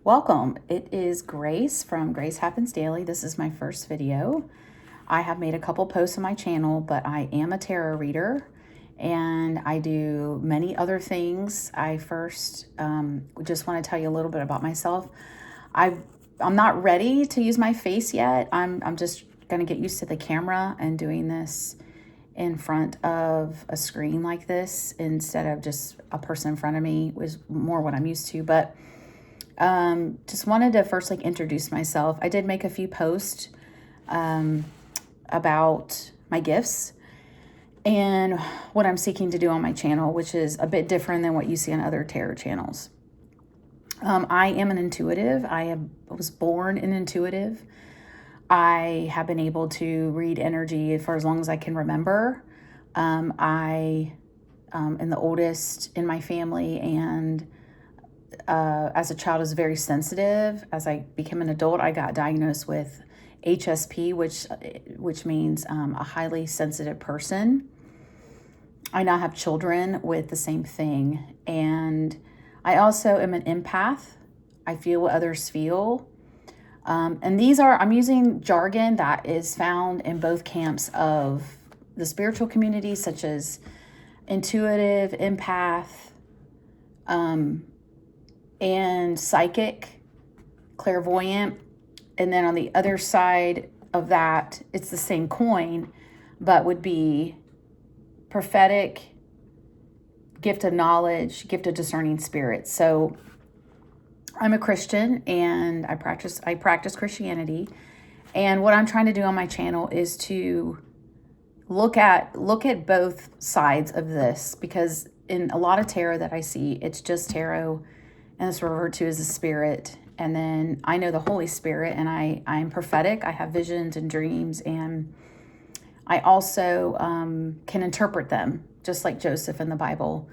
Welcome. It is Grace from Gracehappensdaily. This is my first video. I have made a couple posts on my channel, but I am a tarot reader and I do many other things. I first just want to tell you a little bit about myself. I'm not ready to use my face yet. I'm just going to get used to the camera and doing this in front of a screen like this instead of just a person in front of me was more what I'm used to. But just wanted to first introduce myself. I did make a few posts about my gifts and what I'm seeking to do on my channel, which is a bit different than what you see on other tarot channels. I am an intuitive. I was born an intuitive. I have been able to read energy for as long as I can remember. I am the oldest in my family, and as a child, I was very sensitive. As I became an adult, I got diagnosed with HSP, which means a highly sensitive person. I now have children with the same thing, and I also am an empath. I feel what others feel. And I'm using jargon that is found in both camps of the spiritual community, such as intuitive, empath, and psychic, clairvoyant. And then on the other side of that, it's the same coin, but would be prophetic, gift of knowledge, gift of discerning spirits. So I'm a Christian and I practice Christianity. And what I'm trying to do on my channel is to look at both sides of this, because in a lot of tarot that I see, it's just tarot and it's referred to as a spirit. And then I know the Holy Spirit, and I'm prophetic. I have visions and dreams, and I also can interpret them, just like Joseph in the Bible.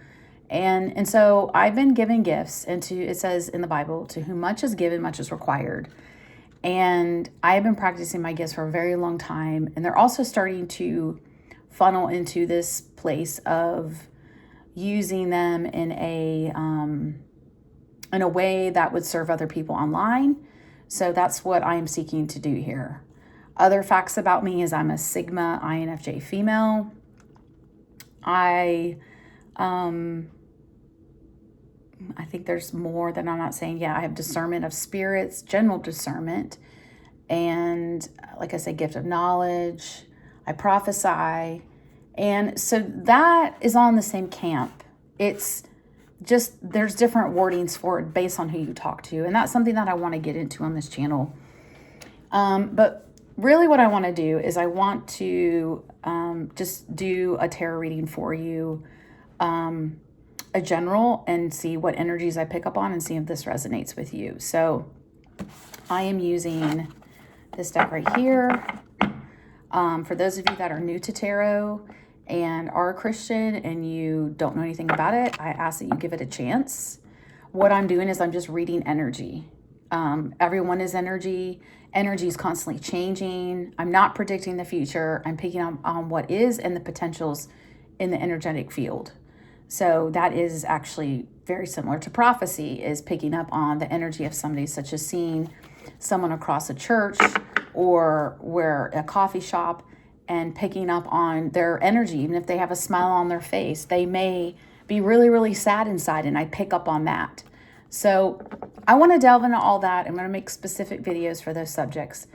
And so I've been giving gifts, and it says in the Bible, to whom much is given, much is required. And I have been practicing my gifts for a very long time, and they're also starting to funnel into this place of using them in a way that would serve other people online. So that's what I am seeking to do here. Other facts about me is I'm a Sigma INFJ female. I think there's more that I'm not saying. Yeah, I have discernment of spirits, general discernment, and like I said, gift of knowledge. I prophesy. And so that is all in the same camp. It's just, there's different wordings for it based on who you talk to. And that's something that I want to get into on this channel. But really what I want to do is I want to just do a tarot reading for you, a general, and see what energies I pick up on and see if this resonates with you. So I am using this deck right here. For those of you that are new to tarot and are a Christian and you don't know anything about it, I ask that you give it a chance. What I'm doing is I'm just reading energy. Everyone is energy. Energy is constantly changing. I'm not predicting the future. I'm picking up on what is and the potentials in the energetic field. So that is actually very similar to prophecy, is picking up on the energy of somebody, such as seeing someone across a church or a coffee shop, and picking up on their energy. Even if they have a smile on their face, they may be really, really sad inside, and I pick up on that. So I want to delve into all that. I'm going to make specific videos for those subjects.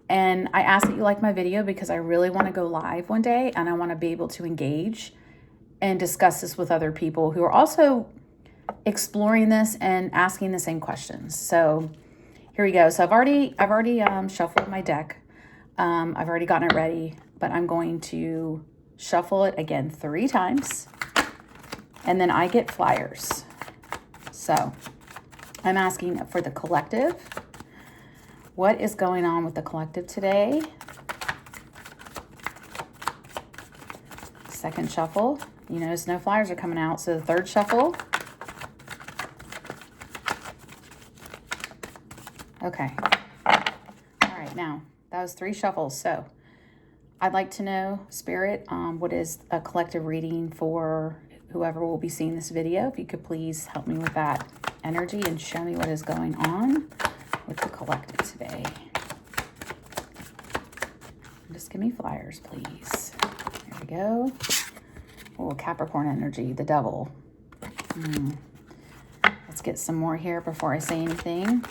And I ask that you like my video because I really want to go live one day, and I want to be able to engage and discuss this with other people who are also exploring this and asking the same questions. So here we go. So I've already shuffled my deck. I've already gotten it ready, but I'm going to shuffle it again 3 times, and then I get flyers. So I'm asking for the collective. What is going on with the collective today? Second shuffle. You notice no flyers are coming out. So the third shuffle. Okay. All right, now that was 3 shuffles. So I'd like to know, Spirit, what is a collective reading for whoever will be seeing this video? If you could please help me with that. energy and show me what is going on with the collective today. Just give me flyers, please. There we go. Oh, Capricorn energy, the devil. Let's get some more here before I say anything.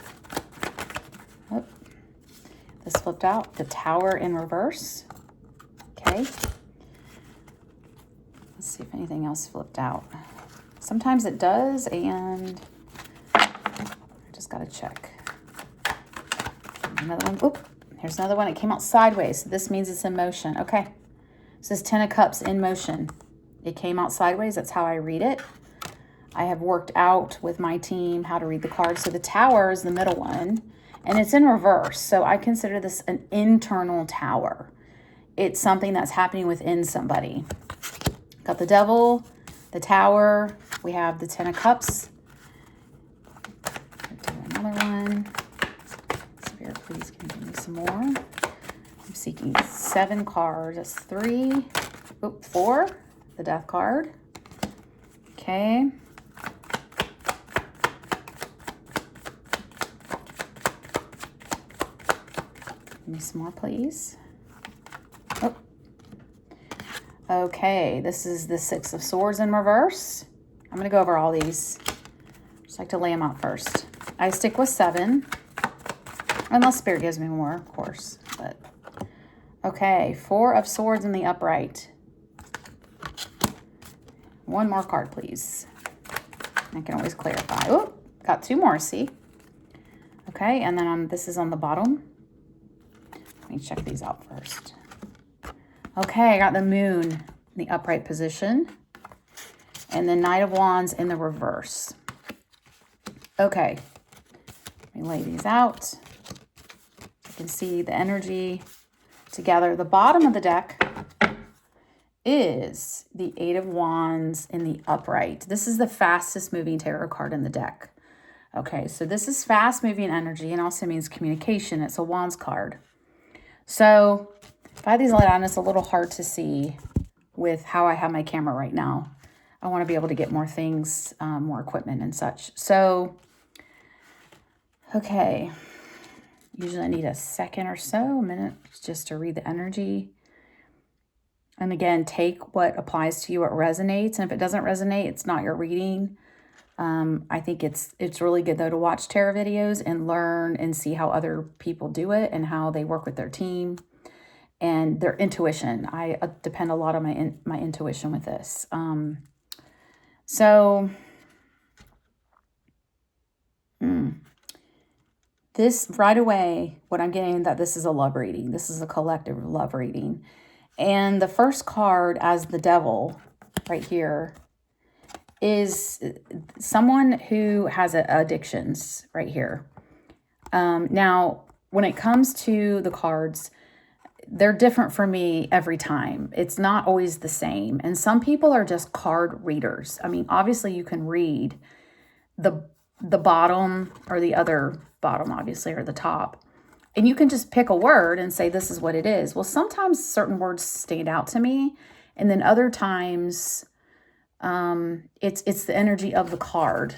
Oh, this flipped out. The Tower in reverse. Okay. Let's see if anything else flipped out. Sometimes it does, and I just got to check. Another one. Oop. Here's another one. It came out sideways. So this means it's in motion. Okay. This is 10 of Cups in motion. It came out sideways. That's how I read it. I have worked out with my team how to read the cards. So the Tower is the middle one, and it's in reverse. So I consider this an internal tower. It's something that's happening within somebody. Got the Devil, the Tower. We have the 10 of Cups. Do another one. Spirit, please, can you give me some more? I'm seeking 7 cards. That's 3. Oh, 4. The Death card. Okay. Give me some more, please. Oh. Okay, this is the 6 of Swords in reverse. I'm going to go over all these. Just like to lay them out first. I stick with 7. Unless Spirit gives me more, of course. But okay, 4 of Swords in the upright. 1 more card, please. I can always clarify. Oh, got 2 more, see? Okay, and then this is on the bottom. Let me check these out first. Okay, I got the Moon in the upright position. And the Knight of Wands in the reverse. Okay, let me lay these out. You can see the energy together. The bottom of the deck is the 8 of Wands in the upright. This is the fastest moving tarot card in the deck. Okay, so this is fast moving energy and also means communication. It's a Wands card. So if I have these light on, it's a little hard to see with how I have my camera right now. I want to be able to get more things, more equipment and such. So, okay. Usually I need a second or so, a minute, just to read the energy. And again, take what applies to you, what resonates. And if it doesn't resonate, it's not your reading. I think it's really good, though, to watch tarot videos and learn and see how other people do it and how they work with their team and their intuition. I depend a lot on my intuition with this. This right away, what I'm getting, that this is a love reading. This is a collective love reading. And the first card as the Devil right here is someone who has addictions right here. Now, when it comes to the cards, they're different for me every time. It's not always the same. And some people are just card readers. I mean, obviously you can read the bottom or the other bottom, obviously, or the top. And you can just pick a word and say, this is what it is. Well, sometimes certain words stand out to me. And then other times, it's the energy of the card.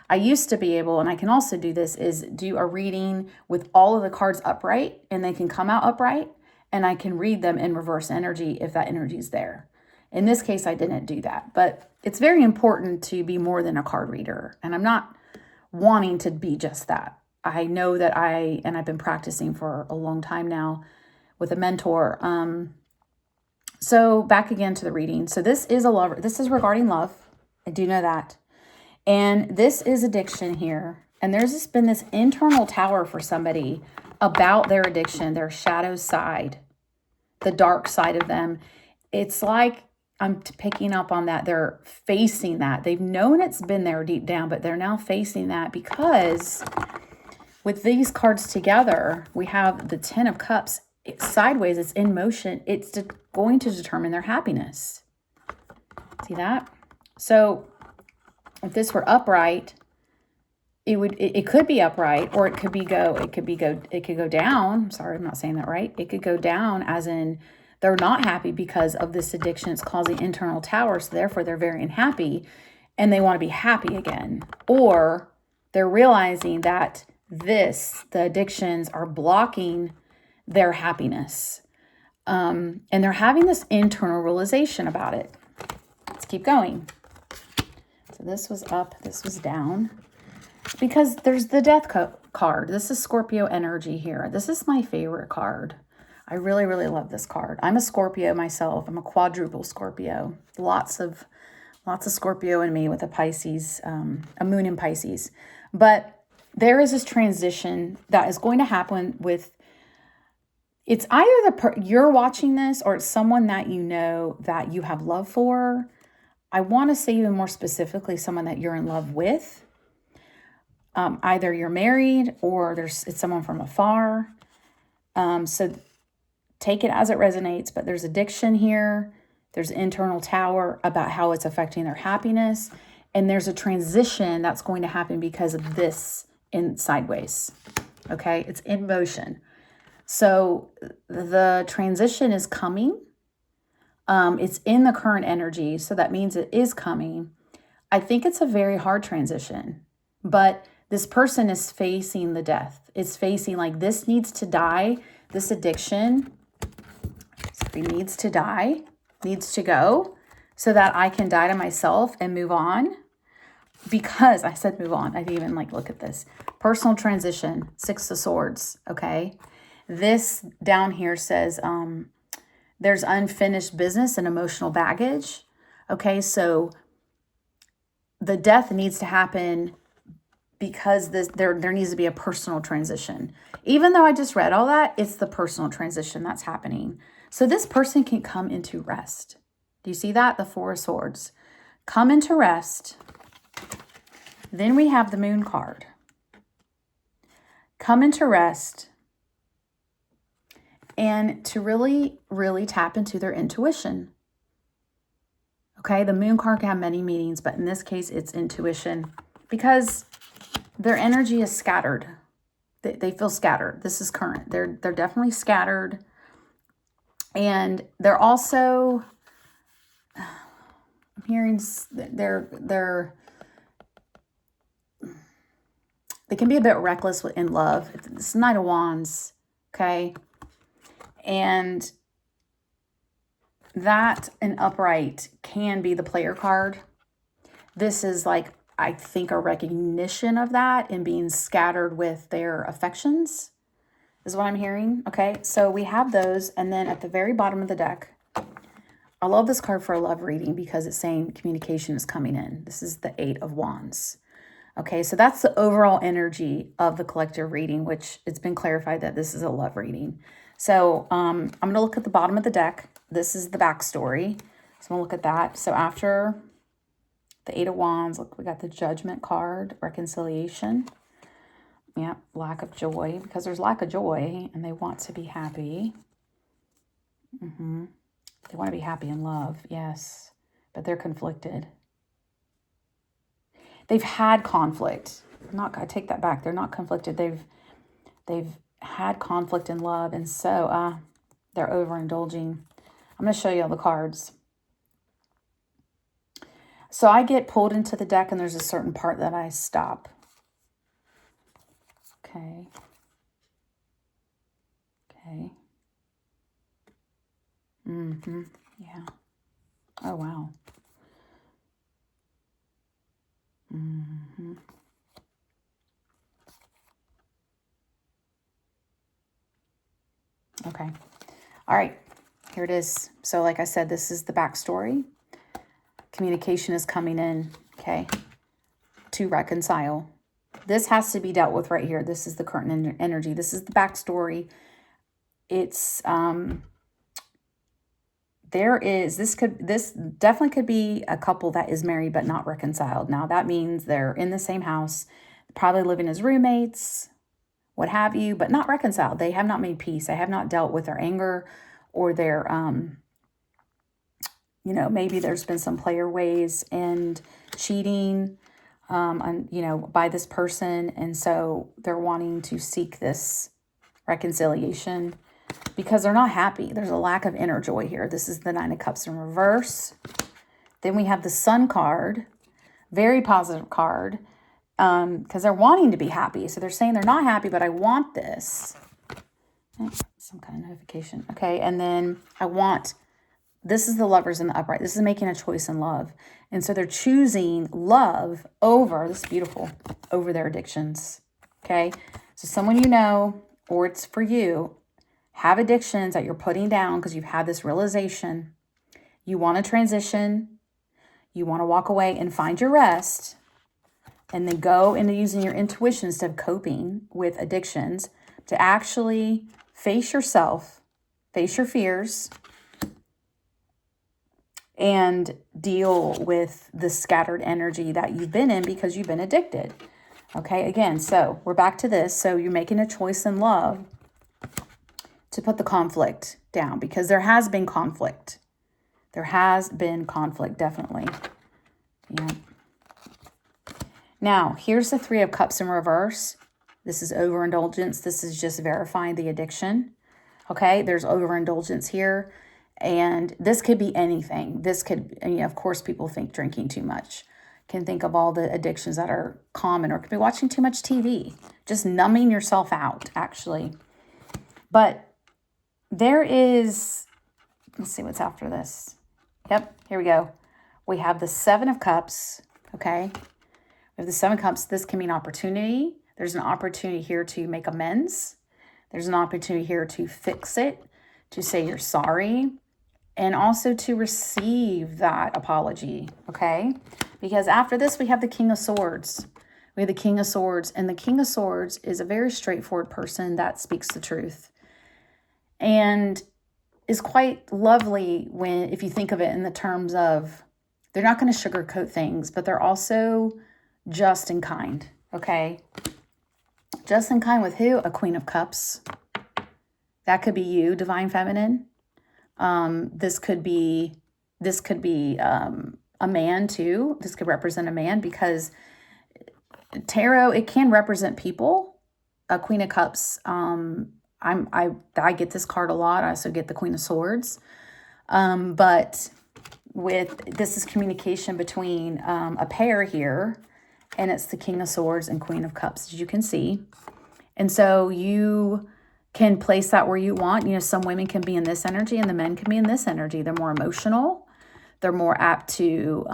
I used to be able, and I can also do this, is do a reading with all of the cards upright, and they can come out upright, and I can read them in reverse energy if that energy is there. In this case, I didn't do that, but it's very important to be more than a card reader. And I'm not wanting to be just that. I know that I've been practicing for a long time now with a mentor. So back again to the reading. So this is this is regarding love. I do know that. And this is addiction here. And there's been this internal tower for somebody about their addiction, their shadow side, the dark side of them. It's like I'm picking up on that. They're facing that. They've known it's been there deep down, but they're now facing that because with these cards together, we have the 10 of Cups. It's sideways. It's in motion. It's going to determine their happiness. See that? So if this were upright, it could be upright, or it could go down. Sorry, I'm not saying that right. It could go down as in they're not happy because of this addiction. It's causing internal tower, so therefore they're very unhappy. and they want to be happy again. Or they're realizing that the addictions are blocking their happiness. And they're having this internal realization about it. Let's keep going. So this was up, this was down. Because there's the death card. This is Scorpio energy here. This is my favorite card. I really, really love this card. I'm a Scorpio myself. I'm a quadruple Scorpio. Lots of Scorpio in me with a Pisces, a moon in Pisces. But there is this transition that is going to happen with, it's either you're watching this or it's someone that you know that you have love for. I want to say even more specifically, someone that you're in love with. Either you're married or it's someone from afar. So take it as it resonates, but there's addiction here. There's internal tower about how it's affecting their happiness. And there's a transition that's going to happen because of this in sideways. Okay, it's in motion. So the transition is coming. It's in the current energy. So that means it is coming. I think it's a very hard transition, but this person is facing the death. It's facing like this needs to die. This addiction needs to die, needs to go so that I can die to myself and move on. Because I said move on. I didn't even look at this. Personal transition, 6 of Swords, okay? This down here says there's unfinished business and emotional baggage. Okay, so the death needs to happen because there needs to be a personal transition. Even though I just read all that, it's the personal transition that's happening. So this person can come into rest. Do you see that? The 4 of Swords. Come into rest. Then we have the Moon card. Come into rest. And to really, really tap into their intuition. Okay, the Moon card can have many meanings, but in this case, it's intuition. Because their energy is scattered. They feel scattered. This is current. They're definitely scattered. And they're also, I'm hearing they can be a bit reckless in love. It's Knight of Wands, okay? And that in upright can be the player card. This is I think a recognition of that and being scattered with their affections is what I'm hearing. Okay, so we have those. And then at the very bottom of the deck, I love this card for a love reading because it's saying communication is coming in. This is the 8 of Wands. Okay, so that's the overall energy of the collective reading, which it's been clarified that this is a love reading. So I'm going to look at the bottom of the deck. This is the backstory. So I'm going to look at that. So after the 8 of Wands, look, we got the Judgment card, reconciliation. Yeah, lack of joy, because there's lack of joy and they want to be happy. They want to be happy in love, yes, but they're conflicted. They've had conflict. I take that back. They're not conflicted. They've had conflict in love, and so they're overindulging. I'm going to show you all the cards. So I get pulled into the deck, and there's a certain part that I stop. Okay. Yeah. Oh, wow. Okay. All right. Here it is. So like I said, this is the backstory. Communication is coming in, okay, to reconcile. This has to be dealt with right here. This is the current energy. This is the backstory. It's, this definitely could be a couple that is married but not reconciled. Now that means they're in the same house, probably living as roommates, what have you, but not reconciled. They have not made peace. They have not dealt with their anger or their, maybe there's been some player ways and cheating, by this person. And so they're wanting to seek this reconciliation because they're not happy. There's a lack of inner joy here. This is the 9 of Cups in reverse. Then we have the Sun card, Very positive card. Because they're wanting to be happy. So they're saying they're not happy, but I want this. Some kind of notification. Okay, and then this is the Lovers in the upright. This is making a choice in love. And so they're choosing love over, this is beautiful, over their addictions. Okay, so someone you know, or it's for you, have addictions that you're putting down because you've had this realization. You want to transition. You want to walk away and find your rest. And then go into using your intuition instead of coping with addictions to actually face yourself, face your fears, and deal with the scattered energy that you've been in because you've been addicted. Okay, again, so we're back to this. So you're making a choice in love to put the conflict down because there has been conflict. There has been conflict, definitely. Yeah. Now, here's the Three of Cups in reverse. This is overindulgence. This is just verifying the addiction. Okay, there's overindulgence here. And this could be anything. This could, of course, people think drinking too much. Can think of all the addictions that are common, or could be watching too much TV. Just numbing yourself out, actually. But there is, let's see what's after this. Yep, here we go. We have the Seven of Cups, okay? We have the Seven of Cups. This can mean opportunity. There's an opportunity here to make amends. There's an opportunity here to fix it, to say you're sorry, and also to receive that apology, okay? Because after this, we have the King of Swords. We have the King of Swords, and the King of Swords is a very straightforward person that speaks the truth and is quite lovely if you think of it in the terms of they're not going to sugarcoat things, but they're also just and kind, okay? Just and kind with who? A Queen of Cups. That could be you, Divine Feminine. This could be a man too. This could represent a man because tarot, it can represent people. A Queen of Cups. I get this card a lot. I also get the Queen of Swords. But this is communication between a pair here, and it's the King of Swords and Queen of Cups, as you can see. And so you can place that where you want. Some women can be in this energy and the men can be in this energy. They're more emotional. They're more apt to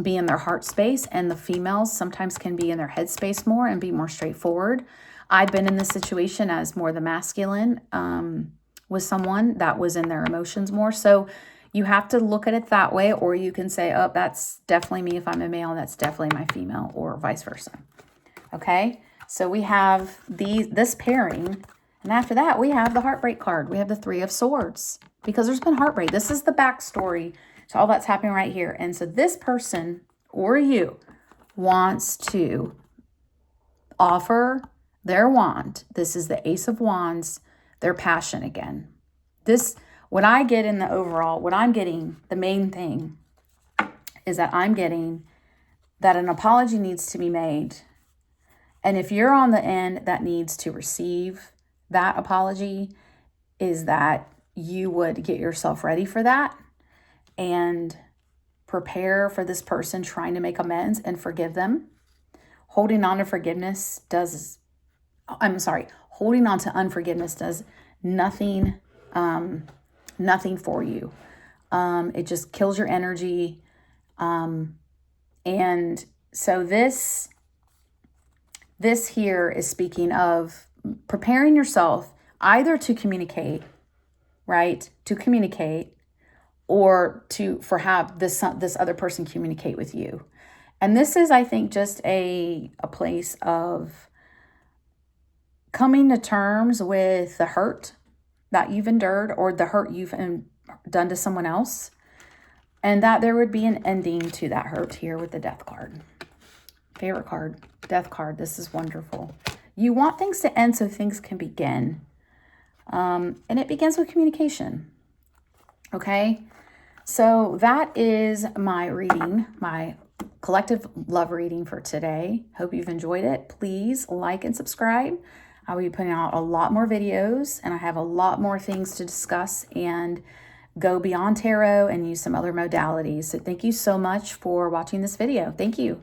be in their heart space, and the females sometimes can be in their head space more and be more straightforward. I've been in this situation as more the masculine with someone that was in their emotions more. So you have to look at it that way, or you can say, oh, that's definitely me if I'm a male, and that's definitely my female, or vice versa. Okay, so we have this pairing, and after that, we have the Heartbreak card. We have the Three of Swords, because there's been heartbreak. This is the backstory to all that's happening right here. And so this person, or you, wants to offer their wand. This is the Ace of Wands, their passion again. What I get in the overall, what I'm getting, the main thing is that I'm getting that an apology needs to be made. And if you're on the end that needs to receive that apology, is that you would get yourself ready for that and prepare for this person trying to make amends and forgive them. Holding on to unforgiveness does nothing for you. It just kills your energy. And so this here is speaking of preparing yourself either to communicate, right? To communicate, or for have this other person communicate with you. And this is, I think, just a place of coming to terms with the hurt that you've endured, or the hurt you've done to someone else, and that there would be an ending to that hurt here with the Death card. Favorite card, Death card. This is wonderful. You want things to end so things can begin. And it begins with communication. Okay? So that is my reading, my collective love reading for today. Hope you've enjoyed it. Please like and subscribe. I will be putting out a lot more videos, and I have a lot more things to discuss and go beyond tarot and use some other modalities. So thank you so much for watching this video. Thank you.